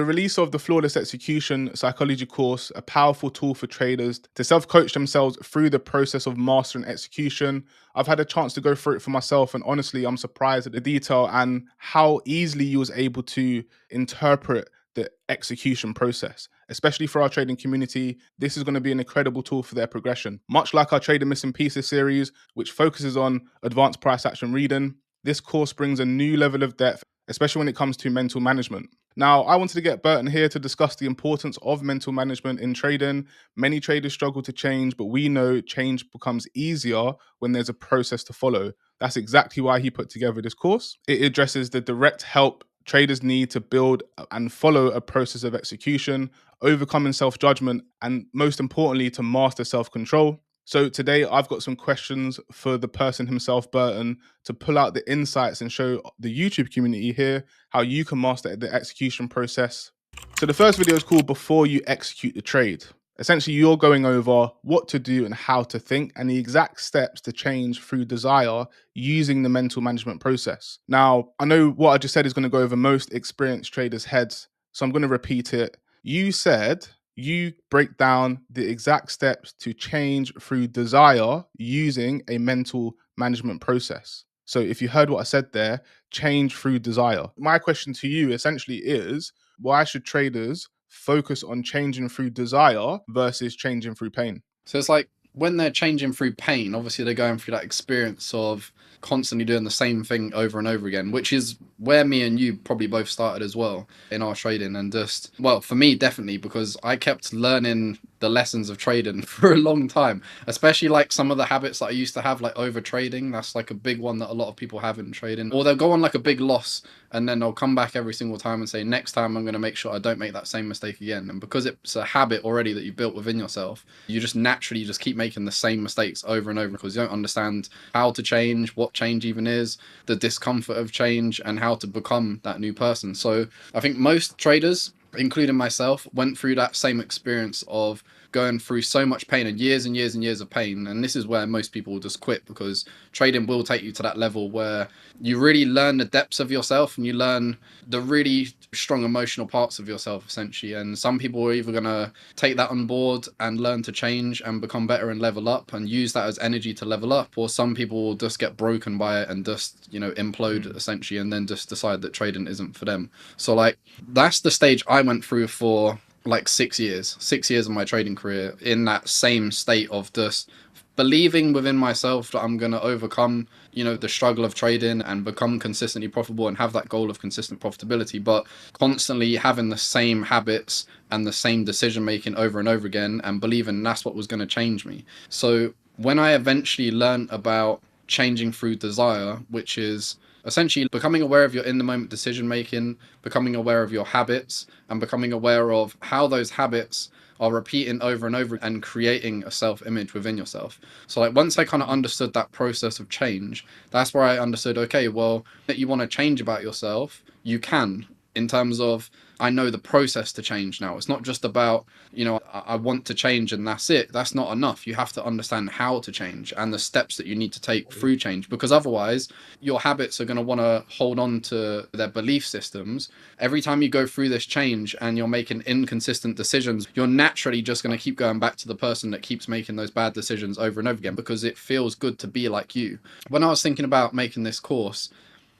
The release of the Flawless Execution Psychology course, a powerful tool for traders to self coach themselves through the process of mastering execution. I've had a chance to go through it for myself, and honestly, I'm surprised at the detail and how easily you was able to interpret the execution process. Especially for our trading community, this is going to be an incredible tool for their progression. Much like our Trader Missing Pieces series, which focuses on advanced price action reading, this course brings a new level of depth, especially when it comes to mental management. Now, I wanted to get Burton here to discuss the importance of mental management in trading. Many traders struggle to change, but we know change becomes easier when there's a process to follow. That's exactly why he put together this course. It addresses the direct help traders need to build and follow a process of execution, overcoming self judgment, and most importantly, to master self control. So today I've got some questions for the person himself, Burton, to pull out the insights and show the YouTube community here how you can master the execution process. So the first video is called Before You Execute the Trade. Essentially, you're going over what to do and how to think and the exact steps to change through desire using the mental management process. Now, I know what I just said is going to go over most experienced traders' heads, so I'm going to repeat it. You said you break down the exact steps to change through desire using a mental management process. So if you heard what I said there, change through desire. My question to you essentially is, why should traders focus on changing through desire versus changing through pain? So it's like when they're changing through pain, obviously they're going through that experience of constantly doing the same thing over and over again, which is where me and you probably both started as well in our trading. And just, well, for me, definitely, because I kept learning the lessons of trading for a long time, especially like some of the habits that I used to have, like over trading. That's like a big one that a lot of people have in trading, or they'll go on like a big loss and then they'll come back every single time and say, next time I'm going to make sure I don't make that same mistake again. And because it's a habit already that you built within yourself, you just naturally just keep making the same mistakes over and over because you don't understand how to change, what change even is, the discomfort of change, and how to become that new person. So I think most traders, including myself, went through that same experience of going through so much pain and years and years and years of pain. And this is where most people will just quit, because trading will take you to that level where you really learn the depths of yourself and you learn the really strong emotional parts of yourself, essentially. And some people are either going to take that on board and learn to change and become better and level up and use that as energy to level up, or some people will just get broken by it and just, you know, implode essentially, and then just decide that trading isn't for them. So like, that's the stage I went through for like 6 years of my trading career, in that same state of just believing within myself that I'm going to overcome, you know, the struggle of trading and become consistently profitable and have that goal of consistent profitability, but constantly having the same habits and the same decision making over and over again, and believing that's what was going to change me. So when I eventually learned about changing through desire, which is essentially becoming aware of your in the moment decision making, becoming aware of your habits, and becoming aware of how those habits are repeating over and over and creating a self-image within yourself. So like once I kind of understood that process of change, that's where I understood, okay, well, that you want to change about yourself, you can, in terms of, I know the process to change now. It's not just about, you know, I want to change and that's it. That's not enough. You have to understand how to change and the steps that you need to take through change, because otherwise your habits are going to want to hold on to their belief systems. Every time you go through this change and you're making inconsistent decisions, you're naturally just going to keep going back to the person that keeps making those bad decisions over and over again, because it feels good to be like you. When I was thinking about making this course,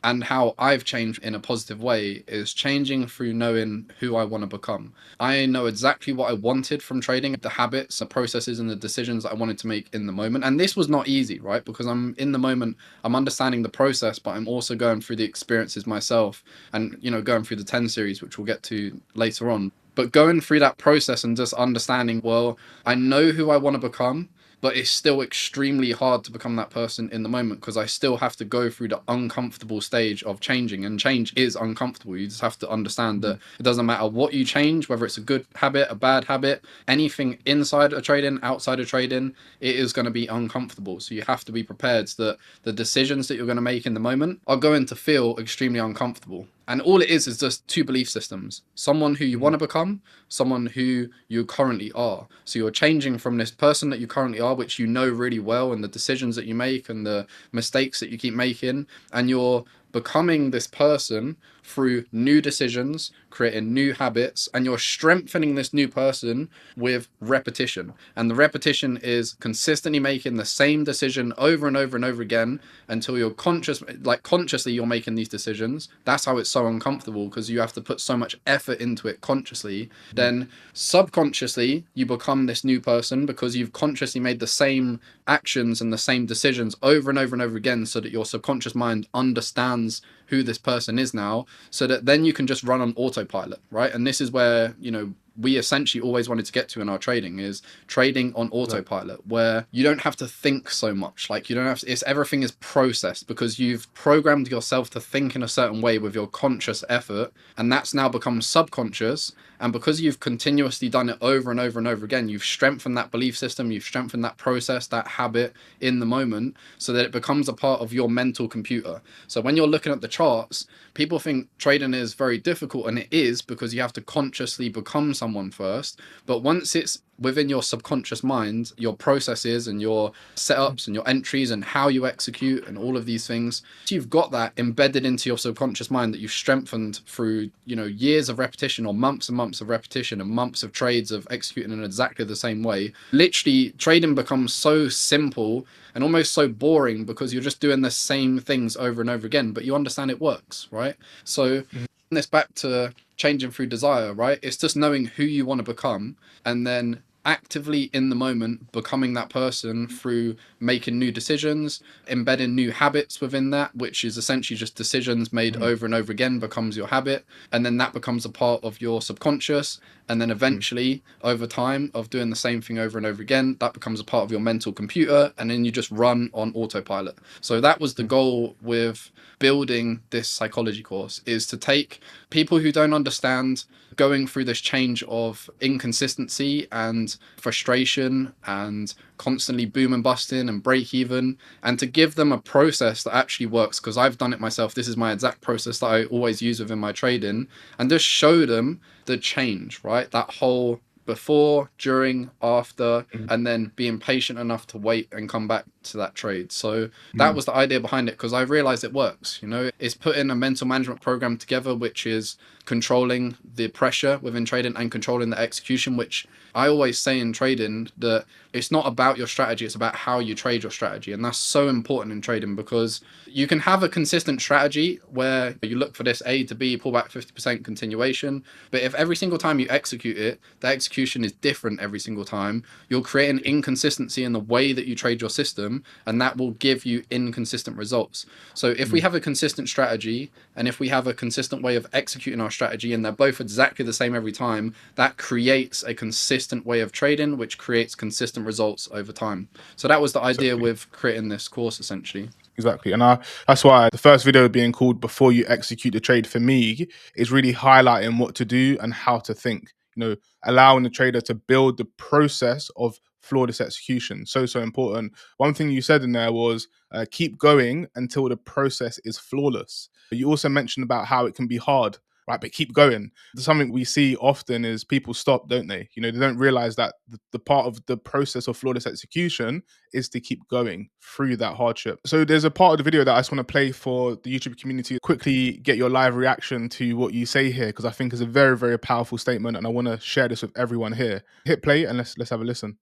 and how I've changed in a positive way, is changing through knowing who I want to become. I know exactly what I wanted from trading, the habits, the processes, and the decisions that I wanted to make in the moment. And this was not easy, right? Because I'm in the moment, I'm understanding the process, but I'm also going through the experiences myself and, you know, going through the 10 series, which we'll get to later on. But going through that process and just understanding, well, I know who I want to become, but it's still extremely hard to become that person in the moment, because I still have to go through the uncomfortable stage of changing, and change is uncomfortable. You just have to understand that it doesn't matter what you change, whether it's a good habit, a bad habit, anything inside of trading, outside of trading, it is going to be uncomfortable. So you have to be prepared that the decisions that you're going to make in the moment are going to feel extremely uncomfortable. And all it is just two belief systems: someone who you want to become, someone who you currently are. So you're changing from this person that you currently are, which you know really well, and the decisions that you make and the mistakes that you keep making, and you're becoming this person through new decisions, creating new habits, and you're strengthening this new person with repetition. And the repetition is consistently making the same decision over and over and over again until you're conscious, like consciously you're making these decisions. That's how it's so uncomfortable, because you have to put so much effort into it consciously. Then subconsciously you become this new person because you've consciously made the same actions and the same decisions over and over and over again, so that your subconscious mind understands who this person is now, so that then you can just run on autopilot, right? And this is where, you know, we essentially always wanted to get to in our trading, is trading on autopilot, where you don't have to think so much. Like, you don't have to, it's, everything is processed because you've programmed yourself to think in a certain way with your conscious effort, and that's now become subconscious. And because you've continuously done it over and over and over again, you've strengthened that belief system, you've strengthened that process, that habit in the moment, so that it becomes a part of your mental computer. So when you're looking at the charts, people think trading is very difficult, and it is, because you have to consciously become someone first. But once it's within your subconscious mind, your processes and your setups and your entries and how you execute and all of these things, you've got that embedded into your subconscious mind that you've strengthened through, you know, years of repetition, or months and months of repetition, and months of trades of executing in exactly the same way. Literally, trading becomes so simple and almost so boring because you're just doing the same things over and over again, but you understand it works, right? So this back to changing through desire, right? It's just knowing who you want to become, and then actively in the moment becoming that person through making new decisions, embedding new habits within that, which is essentially just decisions made over and over again becomes your habit, and then that becomes a part of your subconscious, and then eventually over time of doing the same thing over and over again, that becomes a part of your mental computer, and then you just run on autopilot. So that was the goal with building this psychology course, is to take people who don't understand going through this change of inconsistency and frustration and constantly boom and busting and break even, and to give them a process that actually works, because I've done it myself. This is my exact process that I always use within my trading, and just show them the change, right? That whole before, during, after, and then being patient enough to wait and come back to that trade. So that was the idea behind it, because I realized it works. You know, it's putting a mental management program together, which is controlling the pressure within trading and controlling the execution, which I always say in trading that it's not about your strategy, it's about how you trade your strategy. And that's so important in trading, because you can have a consistent strategy where you look for this A to B, pull back 50% continuation. But if every single time you execute it, the execution is different every single time, you'll create an inconsistency in the way that you trade your system, and that will give you inconsistent results. So if we have a consistent strategy, and if we have a consistent way of executing our strategy, and they're both exactly the same every time, that creates a consistent way of trading, which creates consistent results over time. So that was the idea with creating this course, essentially. Exactly. And that's why the first video being called Before You Execute the Trade for me is really highlighting what to do and how to think, you know, allowing the trader to build the process of flawless execution. So, so important. One thing you said in there was keep going until the process is flawless. You also mentioned about how it can be hard, right? But keep going. Something we see often is people stop, don't they? You know, they don't realize that the part of the process of flawless execution is to keep going through that hardship. So there's a part of the video that I just want to play for the YouTube community. Quickly get your live reaction to what you say here, because I think it's a very, very powerful statement, and I want to share this with everyone here. Hit play and let's have a listen.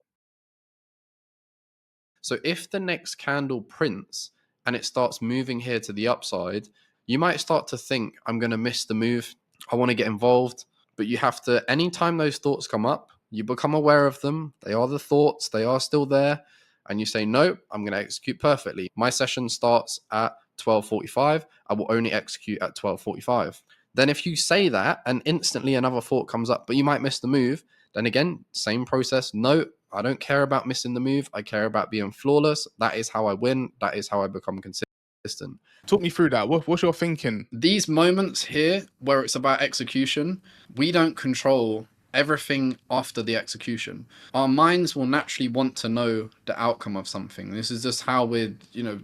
So if the next candle prints and it starts moving here to the upside, you might start to think, I'm going to miss the move. I want to get involved. But you have to, anytime those thoughts come up, you become aware of them. They are the thoughts, they are still there. And you say, no, I'm going to execute perfectly. My session starts at 12:45. I will only execute at 12:45. Then if you say that and instantly another thought comes up, but you might miss the move, then again, same process. No, I don't care about missing the move. I care about being flawless. That is how I win. That is how I become consistent. Talk me through that. What's your thinking? These moments here where it's about execution, we don't control everything after the execution. Our minds will naturally want to know the outcome of something. This is just how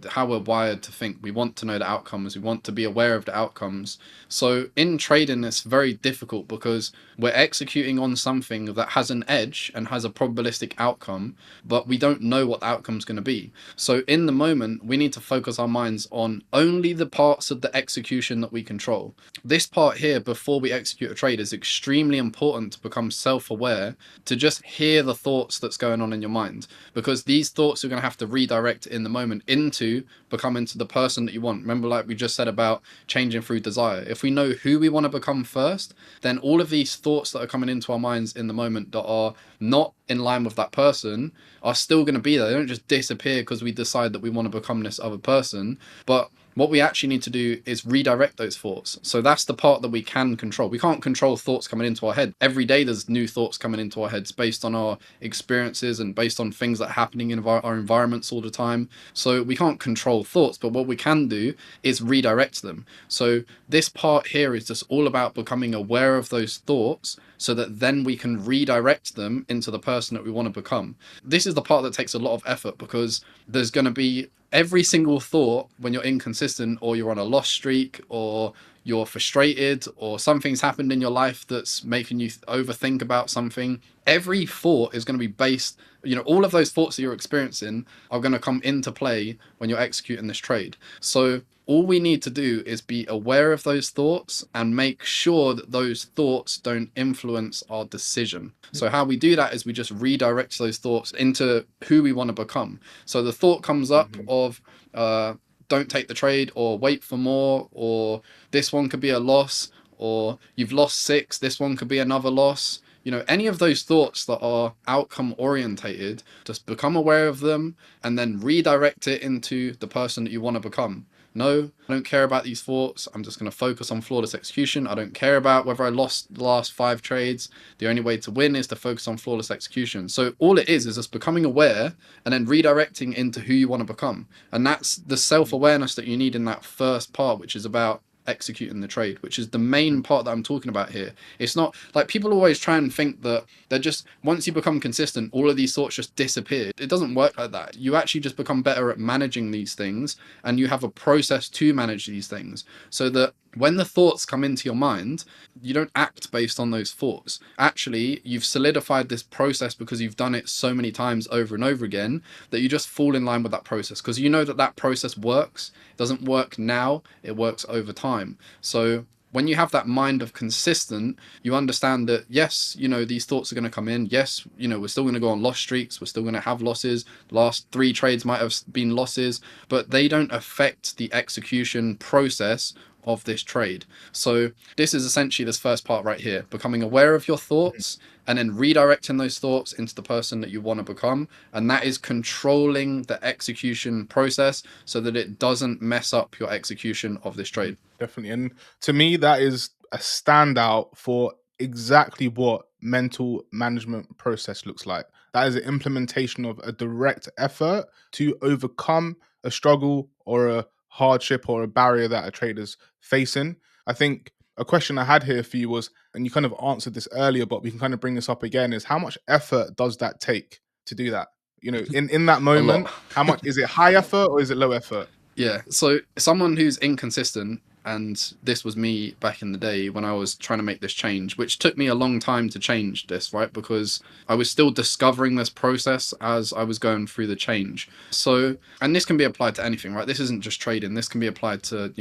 how we're wired to think. We want to know the outcomes. We want to be aware of the outcomes. So in trading, it's very difficult because we're executing on something that has an edge and has a probabilistic outcome, but we don't know what the outcome's going to be. So in the moment, we need to focus our minds on only the parts of the execution that we control. This part here, before we execute a trade, is extremely important to become self-aware, to just hear the thoughts that's going on in your mind, because these thoughts are going to have to redirect in the moment into becoming to the person that you want. Remember, like we just said about changing through desire. If we know who we want to become first, then all of these thoughts that are coming into our minds in the moment that are not in line with that person are still going to be there. They don't just disappear because we decide that we want to become this other person. But what we actually need to do is redirect those thoughts. So that's the part that we can control. We can't control thoughts coming into our head. Every day there's new thoughts coming into our heads based on our experiences and based on things that are happening in our environments all the time. So we can't control thoughts, but what we can do is redirect them. So this part here is just all about becoming aware of those thoughts so that then we can redirect them into the person that we want to become. This is the part that takes a lot of effort, because there's going to be every single thought when you're inconsistent, or you're on a loss streak, or you're frustrated, or something's happened in your life that's making you overthink about something. Every thought is going to be based, all of those thoughts that you're experiencing are going to come into play when you're executing this trade. So all we need to do is be aware of those thoughts and make sure that those thoughts don't influence our decision. So how we do that is we just redirect those thoughts into who we want to become. So the thought comes up of don't take the trade, or wait for more, or this one could be a loss, or you've lost 6, this one could be another loss. Any of those thoughts that are outcome orientated, just become aware of them and then redirect it into the person that you want to become. No, I don't care about these thoughts. I'm just going to focus on flawless execution. I don't care about whether I lost the last 5 trades. The only way to win is to focus on flawless execution. So all it is just becoming aware and then redirecting into who you want to become. And that's the self-awareness that you need in that first part, which is about executing the trade, which is the main part that I'm talking about here. It's not like people always try and think that they're just, once you become consistent, all of these thoughts just disappear. It doesn't work like that. You actually just become better at managing these things, and you have a process to manage these things, so that when the thoughts come into your mind, you don't act based on those thoughts. Actually, you've solidified this process because you've done it so many times over and over again that you just fall in line with that process, because you know that that process works. It doesn't work now, it works over time. So when you have that mind of consistent, you understand that, yes, these thoughts are going to come in. Yes, we're still going to go on loss streaks. We're still going to have losses. Last 3 trades might have been losses, but they don't affect the execution process of this trade. So this is essentially this first part right here, becoming aware of your thoughts and then redirecting those thoughts into the person that you want to become. And that is controlling the execution process so that it doesn't mess up your execution of this trade. Definitely. And to me, that is a standout for exactly what mental management process looks like. That is an implementation of a direct effort to overcome a struggle or a hardship or a barrier that a trader's facing. I think a question I had here for you was, and you kind of answered this earlier, but we can kind of bring this up again, is how much effort does that take to do that? In that A moment, lot. how much is it? High effort or is it low effort? Yeah. So someone who's inconsistent, and this was me back in the day when I was trying to make this change, which took me a long time to change this, right? Because I was still discovering this process as I was going through the change. So, and this can be applied to anything, right? This isn't just trading. This can be applied to,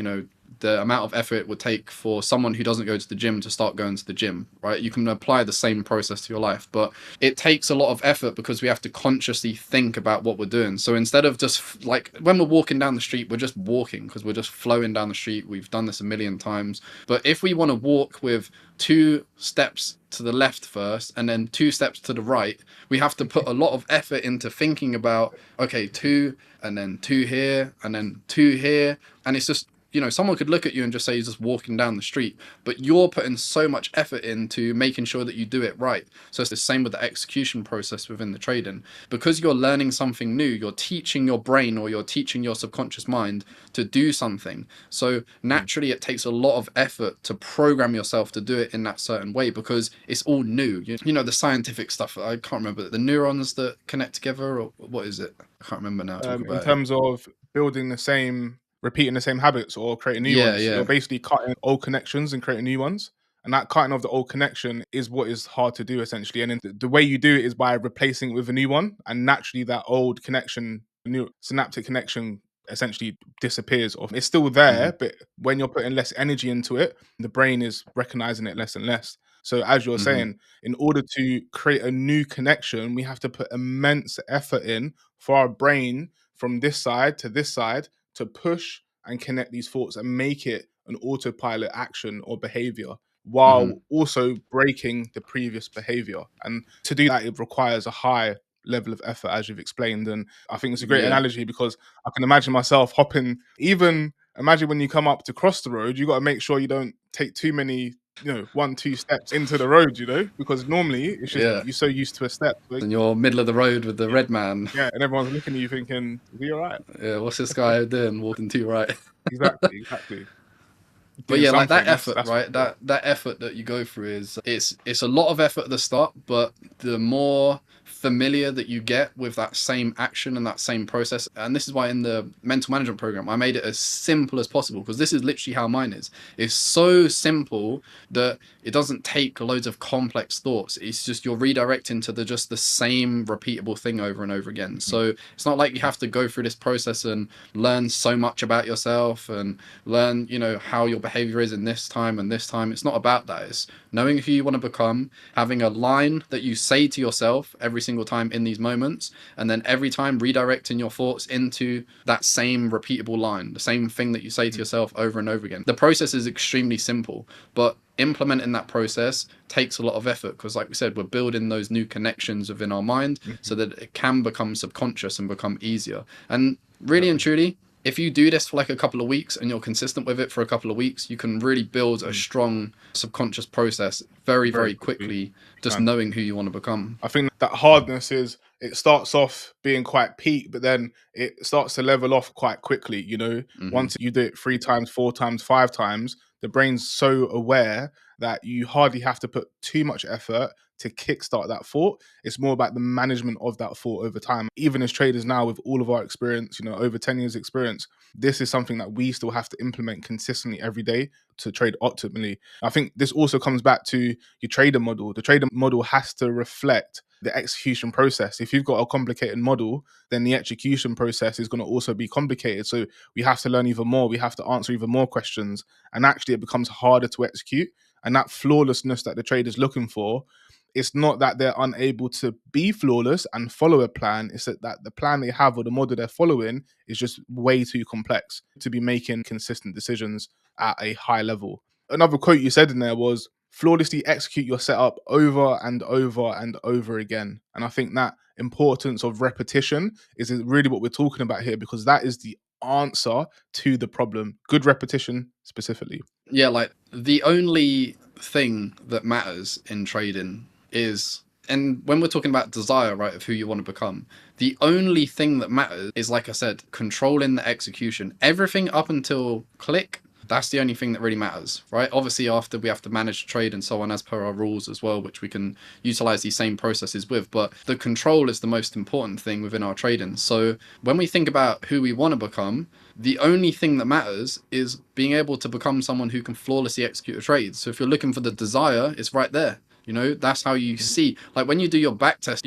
the amount of effort it would take for someone who doesn't go to the gym to start going to the gym, right? You can apply the same process to your life, but it takes a lot of effort because we have to consciously think about what we're doing. So instead of just like when we're walking down the street, we're just walking because we're just flowing down the street. We've done this a million times. But if we want to walk with 2 steps to the left first and then 2 steps to the right, we have to put a lot of effort into thinking about, okay, 2 and then 2 here and then 2 here. And it's just, you know, someone could look at you and just say you're just walking down the street, but you're putting so much effort into making sure that you do it right. So it's the same with the execution process within the trading. Because you're learning something new, you're teaching your brain or you're teaching your subconscious mind to do something. So naturally, it takes a lot of effort to program yourself to do it in that certain way because it's all new. You know, the scientific stuff, I can't remember, the neurons that connect together, or what is it? I can't remember now talking In about it. terms of repeating the same habits or creating new Yeah, ones. You're yeah. basically cutting old connections and creating new ones. And that cutting of the old connection is what is hard to do essentially. And then the way you do it is by replacing it with a new one. And naturally, that old connection, new synaptic connection, essentially disappears. Or it's still there, Hmm. but when you're putting less energy into it, the brain is recognizing it less and less. So, as you're Hmm. saying, in order to create a new connection, we have to put immense effort in for our brain from this side to this side to push and connect these thoughts and make it an autopilot action or behavior while Hmm. also breaking the previous behavior. And to do that, it requires a high level of effort, as you've explained. And I think it's a great Yeah. analogy because I can imagine myself hopping, even imagine when you come up to cross the road, you got to make sure you don't take too many, 1, 2 steps into the road, because normally it's just Yeah. you're so used to a step. Like, And you're middle of the road with the yeah, red man. yeah, and everyone's looking at you thinking, "Is he all right?" Yeah, what's this guy doing walking to your right? Exactly, exactly. But Doing yeah, like that something. effort, That's for right? sure. That effort that you go through is it's a lot of effort at the start, but the more familiar that you get with that same action and that same process, and this is why in the mental management program I made it as simple as possible because this is literally how mine is. It's so simple that it doesn't take loads of complex thoughts. It's just you're redirecting to just the same repeatable thing over and over again. Mhm. So it's not like you have to go through this process and learn so much about yourself and learn, you know, how your behavior is in this time and this time. It's not about that. It's knowing who you want to become, having a line that you say to yourself every single time in these moments, and then every time redirecting your thoughts into that same repeatable line, the same thing that you say to Mhm. yourself over and over again. The process is extremely simple, but implementing that process takes a lot of effort because, like we said, we're building those new connections within our mind so Mhm. that it can become subconscious and become easier. And really and Exactly. truly, if you do this for like a couple of weeks and you're consistent with it for a couple of weeks, you can really build a Mm. strong subconscious process very, Very very quickly. quickly, You just can. knowing who you want to become. I think that hardness is it starts off being quite peak, but then it starts to level off quite quickly. Hmm. Once you do it 3 times, 4 times, 5 times, the brain's so aware that you hardly have to put too much effort to kickstart that thought. It's more about the management of that thought over time. Even as traders now, with all of our experience, over 10 years experience, this is something that we still have to implement consistently every day to trade optimally. I think this also comes back to your trader model. The trader model has to reflect the execution process. If you've got a complicated model, then the execution process is going to also be complicated. So we have to learn even more. We have to answer even more questions. And actually, it becomes harder to execute. And that flawlessness that the trader's looking for, it's not that they're unable to be flawless and follow a plan. It's that the plan they have or the model they're following is just way too complex to be making consistent decisions at a high level. Another quote you said in there was flawlessly execute your setup over and over and over again. And I think that importance of repetition is really what we're talking about here because that is the answer to the problem. Good repetition specifically. Yeah, like the only thing that matters in trading is, and when we're talking about desire, right, of who you want to become, the only thing that matters is, like I said, controlling the execution. Everything up until click, that's the only thing that really matters, right? Obviously, after we have to manage trade and so on as per our rules as well, which we can utilize these same processes with. But the control is the most important thing within our trading. So when we think about who we want to become, the only thing that matters is being able to become someone who can flawlessly execute a trade. So if you're looking for the desire, it's right there. That's how you see, like when you do your back test,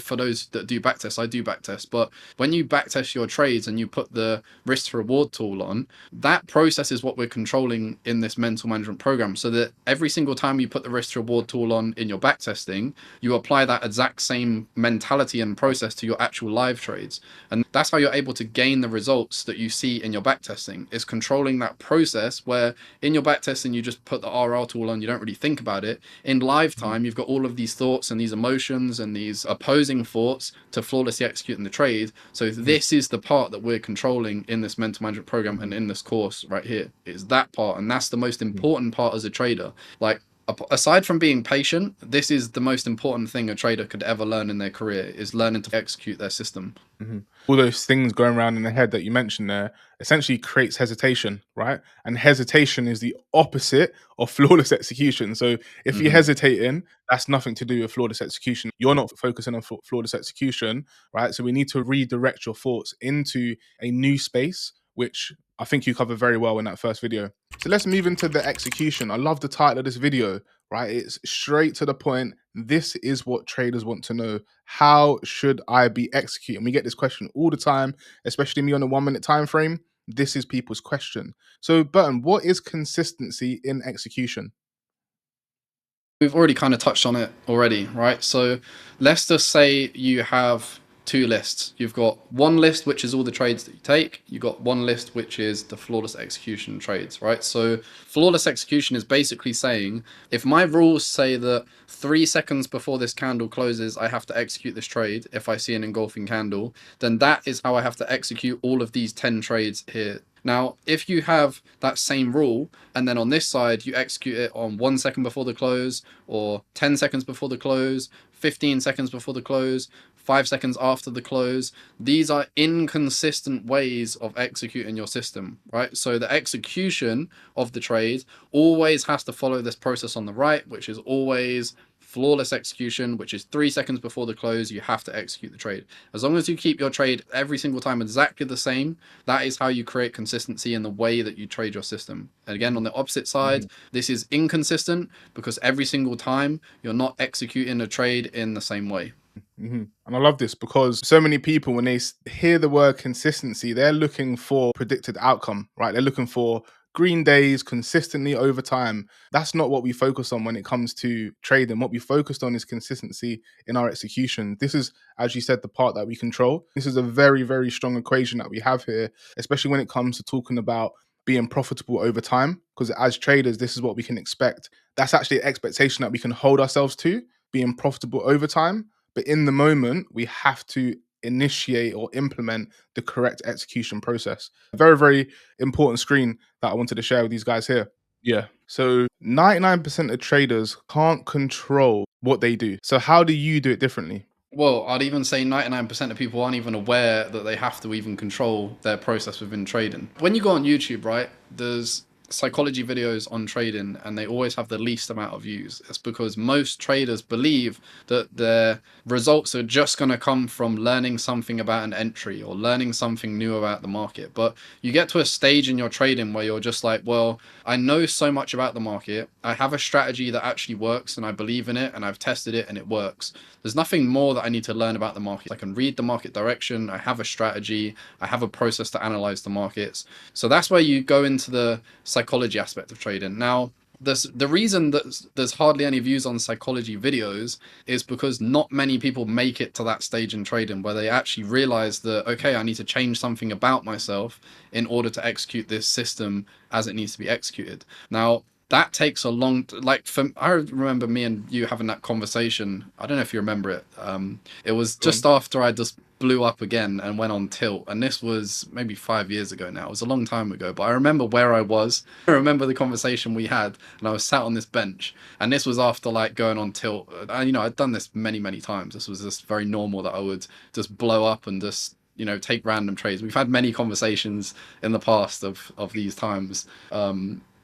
for those that do back tests, I do back tests, but when you back test your trades and you put the risk to reward tool on, that process is what we're controlling in this mental management program. So that every single time you put the risk to reward tool on in your back testing, you apply that exact same mentality and process to your actual live trades. And that's how you're able to gain the results that you see in your back testing, is controlling that process where in your back testing, you just put the RR tool on, you don't really think about it. In live time, you've got all of these thoughts and these emotions and these opposing thoughts to flawlessly executing the trade. So this is the part that we're controlling in this mental management program and in this course right here. Is that part, and that's the most important part as a trader. Like, aside from being patient, this is the most important thing a trader could ever learn in their career, is learning to execute their system. All those things going around in the head that you mentioned there essentially creates hesitation, right? And hesitation is the opposite of flawless execution. So if you're hesitating, that's nothing to do with flawless execution. You're not focusing on flawless execution, right? So we need to redirect your thoughts into a new space, which I think you covered very well in that first video. So let's move into the execution. I love the title of this video, right? It's straight to the point. This is what traders want to know. How should I be executing? We get this question all the time, especially me on a 1 minute time frame. This is people's question. So, Burton, what is consistency in execution? We've already kind of touched on it already, right? So let's just say you have two lists. You've got one list, which is all the trades that you take. You've got one list, which is the flawless execution trades, right? So flawless execution is basically saying, if my rules say that 3 seconds before this candle closes, I have to execute this trade if I see an engulfing candle, then that is how I have to execute all of these 10 trades here. Now, if you have that same rule, and then on this side, you execute it on 1 second before the close, or 10 seconds before the close, 15 seconds before the close, 5 seconds after the close, these are inconsistent ways of executing your system, right? So the execution of the trade always has to follow this process on the right, which is always flawless execution, which is 3 seconds before the close, you have to execute the trade. As long as you keep your trade every single time exactly the same, that is how you create consistency in the way that you trade your system. And again, on the opposite side, this is inconsistent because every single time you're not executing a trade in the same way. And I love this because so many people, when they hear the word consistency, they're looking for predicted outcome, right? They're looking for green days consistently over time. That's not what we focus on when it comes to trading. What we focused on is consistency in our execution. This is, as you said, the part that we control. This is a very, very strong equation that we have here, especially when it comes to talking about being profitable over time. Because as traders, this is what we can expect. That's actually an expectation that we can hold ourselves to, being profitable over time. But in the moment, we have to initiate or implement the correct execution process. A very, very important screen that I wanted to share with these guys here. Yeah. So 99% of traders can't control what they do. So how do you do it differently? Well, I'd even say 99% of people aren't even aware that they have to even control their process within trading. When you go on YouTube, right, there's psychology videos on trading and they always have the least amount of views. It's because most traders believe that their results are just going to come from learning something about an entry or learning something new about the market. But you get to a stage in your trading where you're just like, well, I know so much about the market. I have a strategy that actually works and I believe in it and I've tested it and it works. There's nothing more that I need to learn about the market. I can read the market direction. I have a strategy. I have a process to analyze the markets. So that's where you go into the psychology aspect of trading. Now, the reason that there's hardly any views on psychology videos is because not many people make it to that stage in trading where they actually realize that, okay, I need to change something about myself in order to execute this system as it needs to be executed. Now, that takes a long, I remember me and you having that conversation. I don't know if you remember it. It was just after I just blew up again and went on tilt. And this was maybe 5 years ago now. It was a long time ago, but I remember where I was. I remember the conversation we had and I was sat on this bench and this was after like going on tilt. And, I'd done this many, many times. This was just very normal that I would just blow up and just, take random trades. We've had many conversations in the past of these times.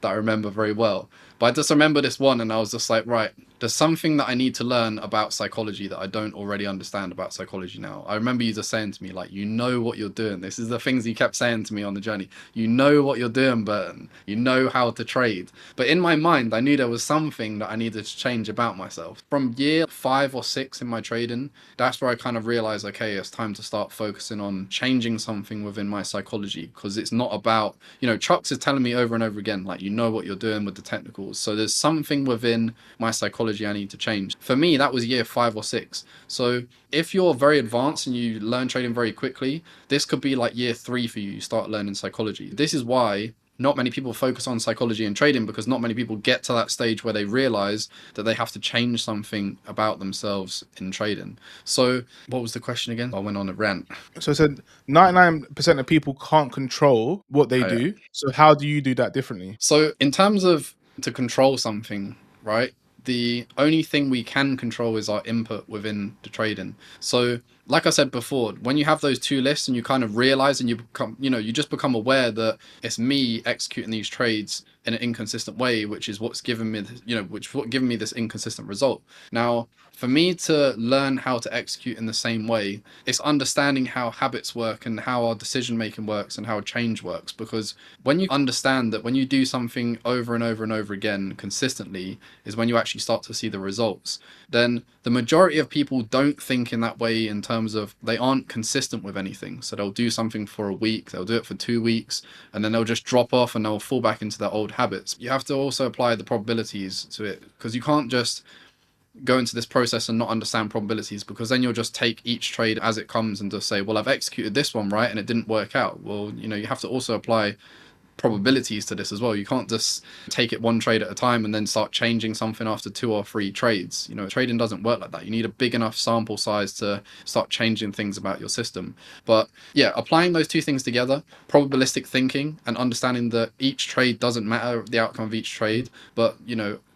That I remember very well. But I just remember this one and I was just like, right, there's something that I need to learn about psychology that I don't already understand about psychology now. I remember you just saying to me, like, you know what you're doing. This is the things you kept saying to me on the journey. You know what you're doing, Burton. You know how to trade. But in my mind, I knew there was something that I needed to change about myself. From year 5 or 6 in my trading, that's where I kind of realized, okay, it's time to start focusing on changing something within my psychology. Because it's not about, Chucks is telling me over and over again, like, you know what you're doing with the technicals. So there's something within my psychology I need to change. For me, that was year 5 or 6. So if you're very advanced and you learn trading very quickly, this could be like year 3 for you. You start learning psychology. This is why not many people focus on psychology and trading because not many people get to that stage where they realize that they have to change something about themselves in trading. So what was the question again? I went on a rant. So I said 99% of people can't control what they Oh, yeah. do. So how do you do that differently? So in terms of to control something, right? The only thing we can control is our input within the trading. So like I said before, when you have those two lists and you kind of realize and you become, you just become aware that it's me executing these trades in an inconsistent way, which is what's given me, which is what given me this inconsistent result. Now, for me to learn how to execute in the same way, it's understanding how habits work and how our decision making works and how change works. Because when you understand that when you do something over and over and over again consistently is when you actually start to see the results, then the majority of people don't think in that way in terms of they aren't consistent with anything. So they'll do something for a week, they'll do it for 2 weeks, and then they'll just drop off and they'll fall back into their old habits. You have to also apply the probabilities to it because you can't just go into this process and not understand probabilities, because then you'll just take each trade as it comes and just say, well, I've executed this one right and it didn't work out. Well, you have to also apply probabilities to this as well. You can't just take it one trade at a time and then start changing something after 2 or 3 trades. Trading doesn't work like that. You need a big enough sample size to start changing things about your system. But yeah, applying those two things together, probabilistic thinking and understanding that each trade doesn't matter, the outcome of each trade, but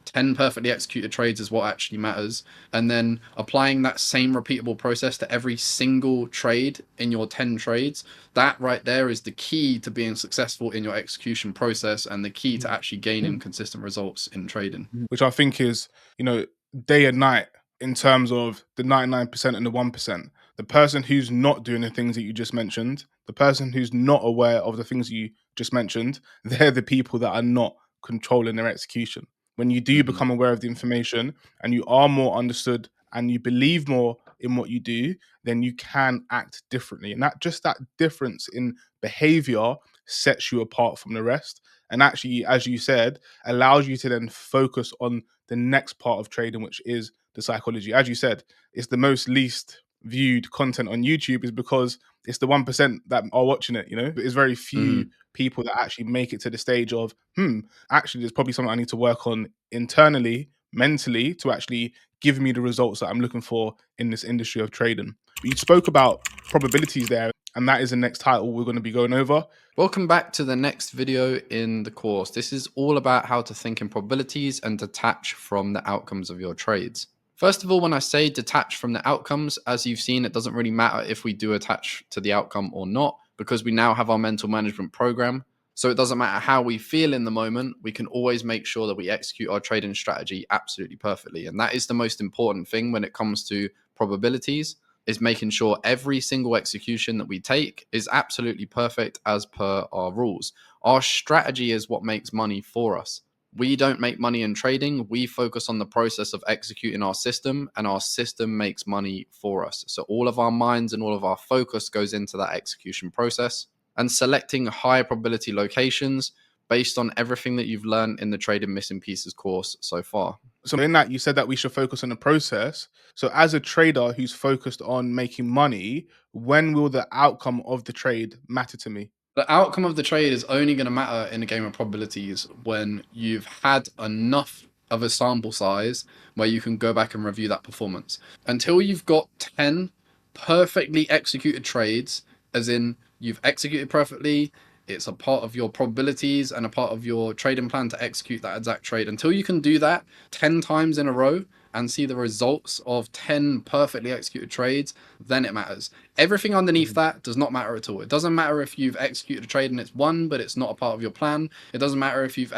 10 perfectly executed trades is what actually matters. And then applying that same repeatable process to every single trade in your 10 trades, that right there is the key to being successful in your execution process and the key to actually gaining consistent results in trading. Which I think is, day and night in terms of the 99% and the 1%. The person who's not doing the things that you just mentioned, the person who's not aware of the things you just mentioned, they're the people that are not controlling their execution. When you do become aware of the information and you are more understood and you believe more in what you do, then you can act differently. And that difference in behavior sets you apart from the rest. And actually, as you said, allows you to then focus on the next part of trading, which is the psychology. As you said, it's the most least viewed content on YouTube is because it's the 1% that are watching it. There's very few people that actually make it to the stage of, actually, there's probably something I need to work on internally, mentally, to actually give me the results that I'm looking for in this industry of trading. But you spoke about probabilities there, and that is the next title we're going to be going over. Welcome back to the next video in the course. This is all about how to think in probabilities and detach from the outcomes of your trades. First of all, when I say detach from the outcomes, as you've seen, it doesn't really matter if we do attach to the outcome or not, because we now have our mental management program. So it doesn't matter how we feel in the moment, we can always make sure that we execute our trading strategy absolutely perfectly. And that is the most important thing when it comes to probabilities, is making sure every single execution that we take is absolutely perfect as per our rules. Our strategy is what makes money for us. We don't make money in trading. We focus on the process of executing our system, and our system makes money for us. So all of our minds and all of our focus goes into that execution process, and selecting high probability locations based on everything that you've learned in the Trading Missing Pieces course so far. So in that, you said that we should focus on the process. So as a trader who's focused on making money, when will the outcome of the trade matter to me? The outcome of the trade is only going to matter in a game of probabilities when you've had enough of a sample size where you can go back and review that performance. Until you've got 10 perfectly executed trades, as in you've executed perfectly, it's a part of your probabilities and a part of your trading plan to execute that exact trade. Until you can do that 10 times in a row and see the results of 10 perfectly executed trades, then it matters. Everything underneath that does not matter at all. It doesn't matter if you've executed a trade and it's won, but it's not a part of your plan. It doesn't matter if you've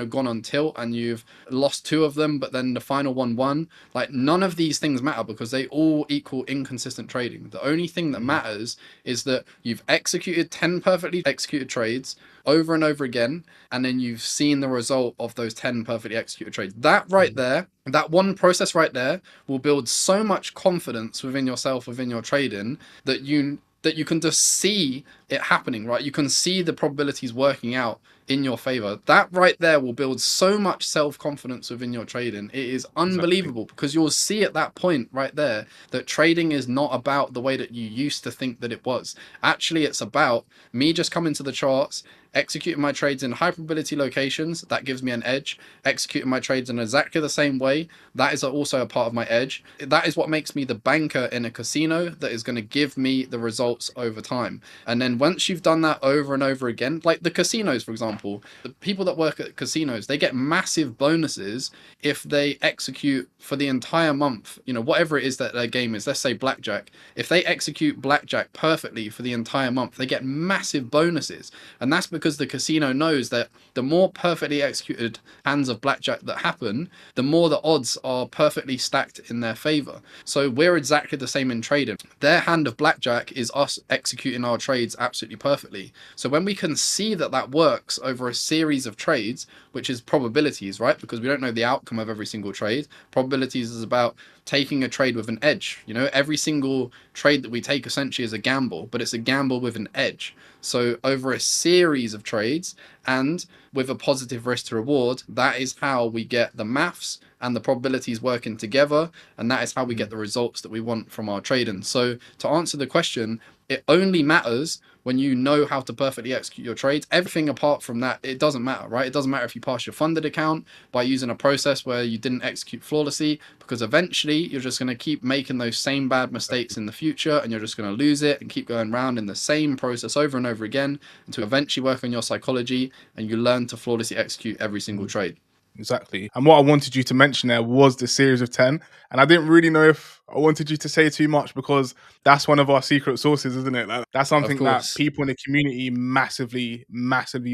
gone on tilt and you've lost 2 of them, but then the final one won. Like, none of these things matter because they all equal inconsistent trading. The only thing that matters is that you've executed 10 perfectly executed trades over and over again, and then you've seen the result of those 10 perfectly executed trades. That right there, that one process right there will build so much confidence within yourself, within your trading, that you can just see it happening, right? You can see the probabilities working out in your favor. That right there will build so much self-confidence within your trading. It is unbelievable because you'll see at that point right there that trading is not about the way that you used to think that it was. Actually, it's about me just coming to the charts executing my trades in high probability locations, that gives me an edge. Executing my trades in exactly the same way, that is also a part of my edge. That is what makes me the banker in a casino that is going to give me the results over time. And then once you've done that over and over again, like the casinos, for example, the people that work at casinos, they get massive bonuses if they execute for the entire month, you know, whatever it is that their game is. Let's say blackjack. If they execute blackjack perfectly for the entire month, they get massive bonuses. And that's because the casino knows that the more perfectly executed hands of blackjack that happen, the more the odds are perfectly stacked in their favor. So we're exactly the same in trading. Their hand of blackjack is us executing our trades absolutely perfectly. So when we can see that that works over a series of trades, which is probabilities, right? Because we don't know the outcome of every single trade. Probabilities is about taking a trade with an edge. You know, every single trade that we take essentially is a gamble, but it's a gamble with an edge. So over a series of trades and with a positive risk to reward, that is how we get the maths and the probabilities working together. And that is how we get the results that we want from our trading. So to answer the question, it only matters when you know how to perfectly execute your trades. Everything apart from that, it doesn't matter, right? It doesn't matter if you pass your funded account by using a process where you didn't execute flawlessly, because eventually you're just going to keep making those same bad mistakes in the future, and you're just going to lose it and keep going around in the same process over and over again until eventually work on your psychology and you learn to flawlessly execute every single trade. Exactly. And what I wanted you to mention there was the series of 10. And I didn't really know if I wanted you to say too much, because that's one of our secret sources, isn't it? That's Of something that course. people in the community massively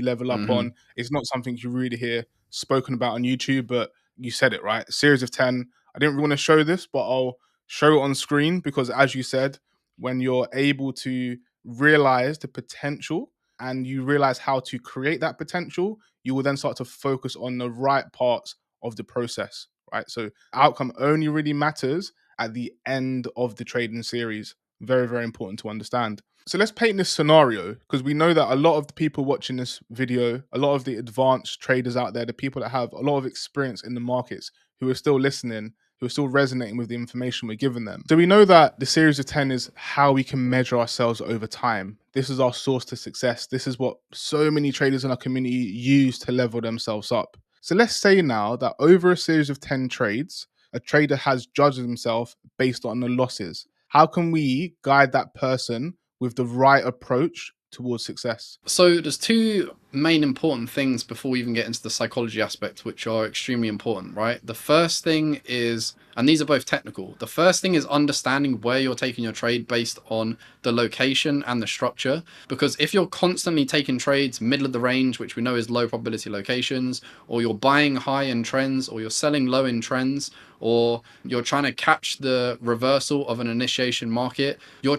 level up Hmm. on. It's not something you really hear spoken about on YouTube, but you said it right. Series of 10. I didn't really want to show this, but I'll show it on screen, because as you said, when you're able to realize the potential and you realize how to create that potential, you will then start to focus on the right parts of the process, right? So outcome only really matters at the end of the trading series. Very, very important to understand. So let's paint this scenario, because we know that a lot of the people watching this video, a lot of the advanced traders out there, the people that have a lot of experience in the markets, who are still listening, who are still resonating with the information we're giving them. So we know that the series of 10 is how we can measure ourselves over time. This is our source to success. This is what so many traders in our community use to level themselves up. So let's say now that over a series of 10 trades, a trader has judged himself based on the losses. How can we guide that person with the right approach towards success? So there's two main important things before we even get into the psychology aspect, which are extremely important, right? The first thing is, and these are both technical, the first thing is understanding where you're taking your trade based on the location and the structure. Because if you're constantly taking trades middle of the range, which we know is low probability locations, or you're buying high in trends, or you're selling low in trends, or you're trying to catch the reversal of an initiation market, your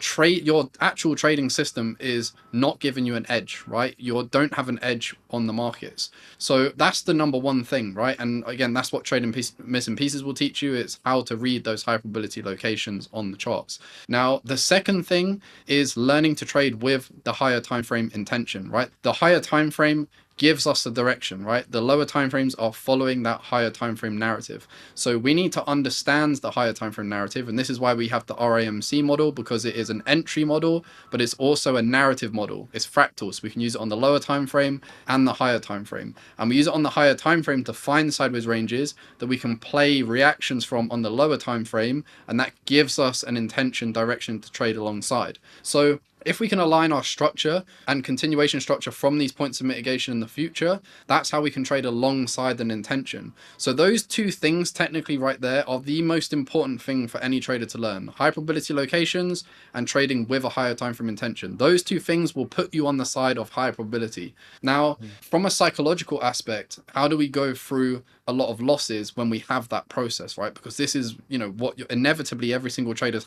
actual trading system is not giving you an edge, right? You don't have an edge on the markets. So that's the number one thing, right? And again, that's what trading missing pieces will teach you. It's how to read those high probability locations on the charts. Now, the second thing is learning to trade with the higher time frame intention, right? The higher time frame gives us the direction, right? The lower time frames are following that higher time frame narrative. So we need to understand the higher time frame narrative, and this is why we have the RAMC model, because it is an entry model, but it's also a narrative model. It's fractal, so we can use it on the lower time frame and the higher time frame. And we use it on the higher time frame to find sideways ranges that we can play reactions from on the lower time frame, and that gives us an intention direction to trade alongside. So if we can align our structure and continuation structure from these points of mitigation in the future, that's how we can trade alongside an intention. So those two things technically right there are the most important thing for any trader to learn. High probability locations and trading with a higher time frame intention. Those two things will put you on the side of high probability. Now, from a psychological aspect, how do we go through a lot of losses when we have that process, right? Because this is, you know, what inevitably every single trader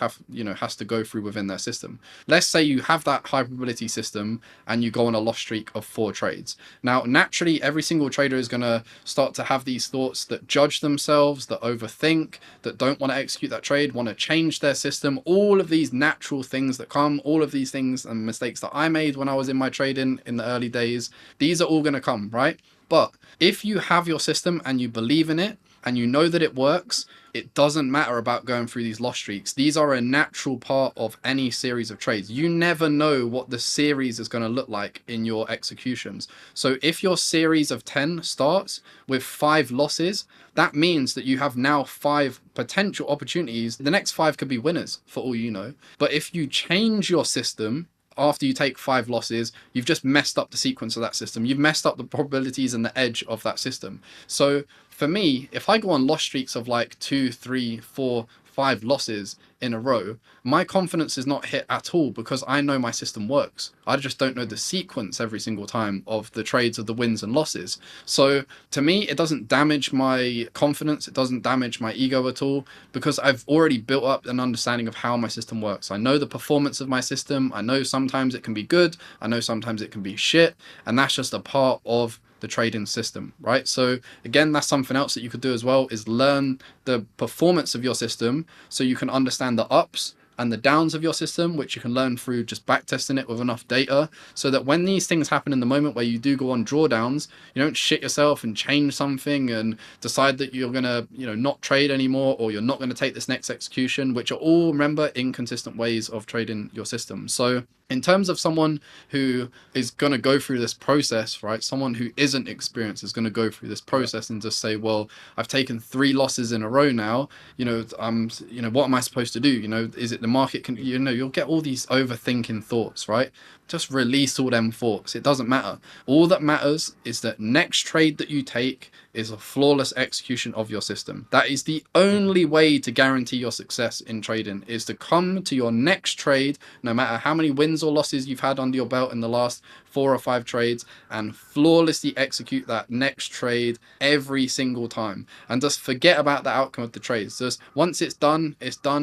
has to go through within their system. Let's say you have that high probability system and you go on a loss streak of 4 trades. Now, naturally, every single trader is going to start to have these thoughts that judge themselves, that overthink, that don't want to execute that trade, want to change their system, all of these natural things that come, all of these things and mistakes that I made when I was in my trading in the early days, these are all going to come, right? But if you have your system and you believe in it, and you know that it works, it doesn't matter about going through these loss streaks. These are a natural part of any series of trades. You never know what the series is going to look like in your executions. So if your series of 10 starts with 5 losses, that means that you have now 5 potential opportunities. The next 5 could be winners for all you know. But if you change your system after you take 5 losses, you've just messed up the sequence of that system. You've messed up the probabilities and the edge of that system. So for me, if I go on loss streaks of like 2, 3, 4, 5 losses in a row, my confidence is not hit at all because I know my system works. I just don't know the sequence every single time of the trades of the wins and losses. So to me, it doesn't damage my confidence. It doesn't damage my ego at all because I've already built up an understanding of how my system works. I know the performance of my system. I know sometimes it can be good. I know sometimes it can be shit. And that's just a part of the trading system, right? So again, that's something else that you could do as well, is learn the performance of your system so you can understand the ups and the downs of your system, which you can learn through just back testing it with enough data, so that when these things happen in the moment where you do go on drawdowns, you don't shit yourself and change something and decide that you're gonna, not trade anymore, or you're not going to take this next execution, which are all, remember, inconsistent ways of trading your system. So in terms of someone who is going to go through this process, right? Someone who isn't experienced is going to go through this process and just say, well, I've taken 3 losses in a row now. What am I supposed to do? Is it the market? You'll get all these overthinking thoughts, right? Just release all them thoughts. It doesn't matter. All that matters is that next trade that you take is a flawless execution of your system. That is the only way to guarantee your success in trading, is to come to your next trade, no matter how many wins or losses you've had under your belt in the last 4 or 5 trades, and flawlessly execute that next trade every single time. And just forget about the outcome of the trades. Just once it's done,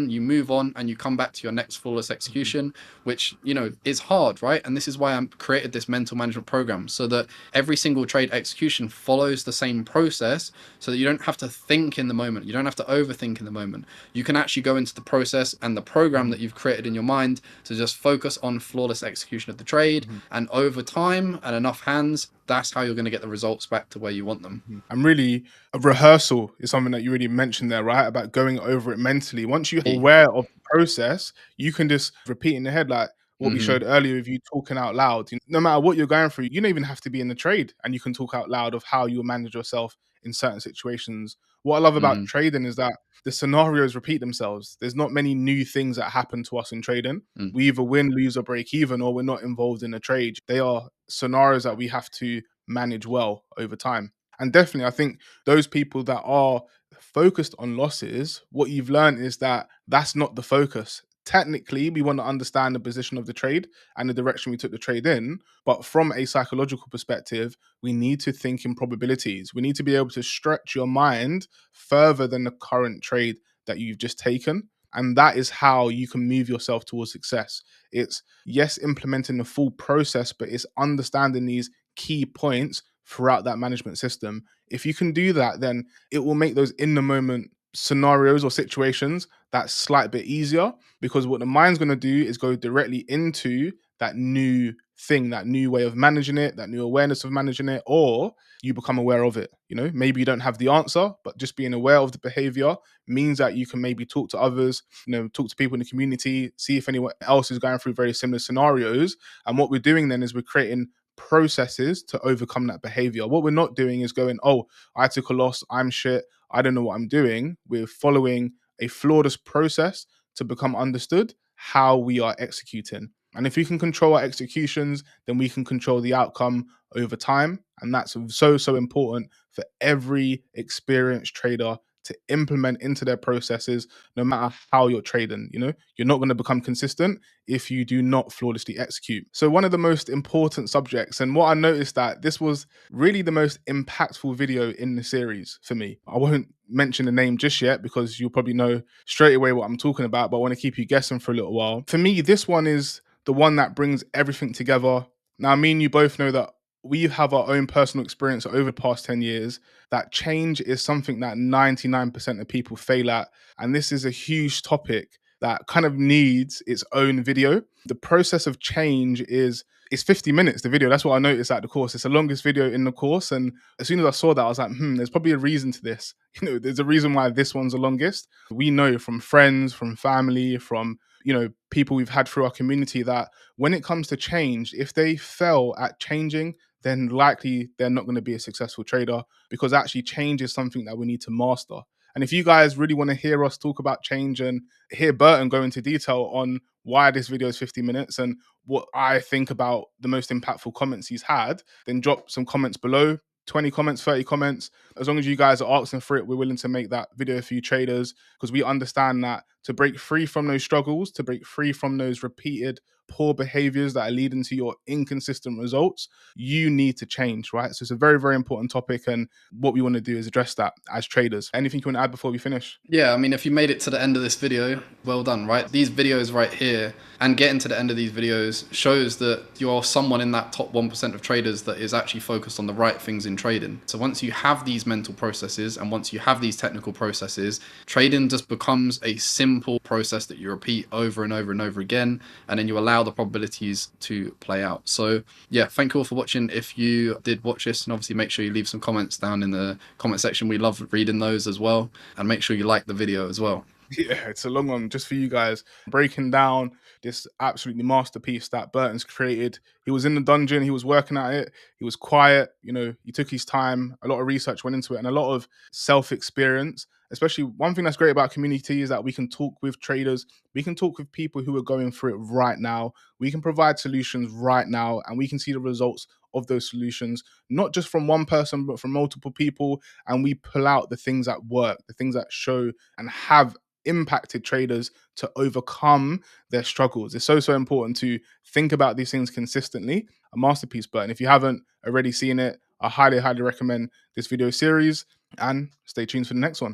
you move on and you come back to your next flawless execution, which, is hard, right? And this is why I created this mental management program, so that every single trade execution follows the same process, so that you don't have to think in the moment. You don't have to overthink in the moment. You can actually go into the process and the program that you've created in your mind to just focus on flawless execution of the trade. And over time and enough hands, that's how you're going to get the results back to where you want them. And really, a rehearsal is something that you really mentioned there, right? About going over it mentally. Once you're aware of the process, you can just repeat in the head, like what we showed earlier of you talking out loud. No matter what you're going through, you don't even have to be in the trade, and you can talk out loud of how you'll manage yourself in certain situations. What I love about trading is that the scenarios repeat themselves. There's not many new things that happen to us in trading. We either win, lose, or break even, or we're not involved in a trade. They are scenarios that we have to manage well over time. And definitely, I think those people that are focused on losses, what you've learned is that that's not the focus. Technically, we want to understand the position of the trade and the direction we took the trade in. But from a psychological perspective, we need to think in probabilities. We need to be able to stretch your mind further than the current trade that you've just taken. And that is how you can move yourself towards success. It's, yes, implementing the full process, but it's understanding these key points throughout that management system. If you can do that, then it will make those in the moment scenarios or situations that slight bit easier, because what the mind's going to do is go directly into that new thing, that new way of managing it, that new awareness of managing it, or you become aware of it. Maybe you don't have the answer, but just being aware of the behavior means that you can maybe talk to others, talk to people in the community, see if anyone else is going through very similar scenarios. And what we're doing then is we're creating processes to overcome that behavior. What we're not doing is going, oh, I took a loss, I'm shit, I don't know what I'm doing. We're following a flawless process to become understood how we are executing. And if we can control our executions, then we can control the outcome over time. And that's so important for every experienced trader to implement into their processes, no matter how you're trading. You're not going to become consistent if you do not flawlessly execute. So one of the most important subjects, and what I noticed that this was really the most impactful video in the series for me. I won't mention the name just yet because you'll probably know straight away what I'm talking about, but I want to keep you guessing for a little while. For me, this one is the one that brings everything together. Now, me and you both know that we have our own personal experience over the past 10 years, that change is something that 99% of people fail at. And this is a huge topic that kind of needs its own video. The process of change is it's 50 minutes, the video. That's what I noticed at the course. It's the longest video in the course. And as soon as I saw that, I was like, there's probably a reason to this. There's a reason why this one's the longest. We know from friends, from family, from people we've had through our community that when it comes to change, if they fail at changing, then likely they're not going to be a successful trader, because actually change is something that we need to master. And if you guys really want to hear us talk about change and hear Burton go into detail on why this video is 50 minutes and what I think about the most impactful comments he's had, then drop some comments below. 20 comments, 30 comments. As long as you guys are asking for it, we're willing to make that video for you traders, because we understand that to break free from those struggles, to break free from those repeated poor behaviors that are leading to your inconsistent results, you need to change, right? So it's a very, very important topic. And what we want to do is address that as traders. Anything you want to add before we finish? Yeah, I mean, if you made it to the end of this video, well done, right? These videos right here and getting to the end of these videos shows that you're someone in that top 1% of traders that is actually focused on the right things in trading. So once you have these mental processes and once you have these technical processes, trading just becomes a simple process that you repeat over and over and over again, and then you allow the probabilities to play out. So yeah, thank you all for watching. If you did watch this, and obviously make sure you leave some comments down in the comment section. We love reading those as well, and make sure you like the video as well. Yeah, it's a long one just for you guys, breaking down this absolutely masterpiece that Burton's created. He was in the dungeon, he was working at it, he was quiet, he took his time, a lot of research went into it, and a lot of self-experience. Especially one thing that's great about community is that we can talk with traders, we can talk with people who are going through it right now, we can provide solutions right now, and we can see the results of those solutions, not just from one person, but from multiple people. And we pull out the things that work, the things that show and have impacted traders to overcome their struggles. It's so, so important to think about these things consistently. A masterpiece, Burton. If you haven't already seen it, I highly, highly recommend this video series, and stay tuned for the next one.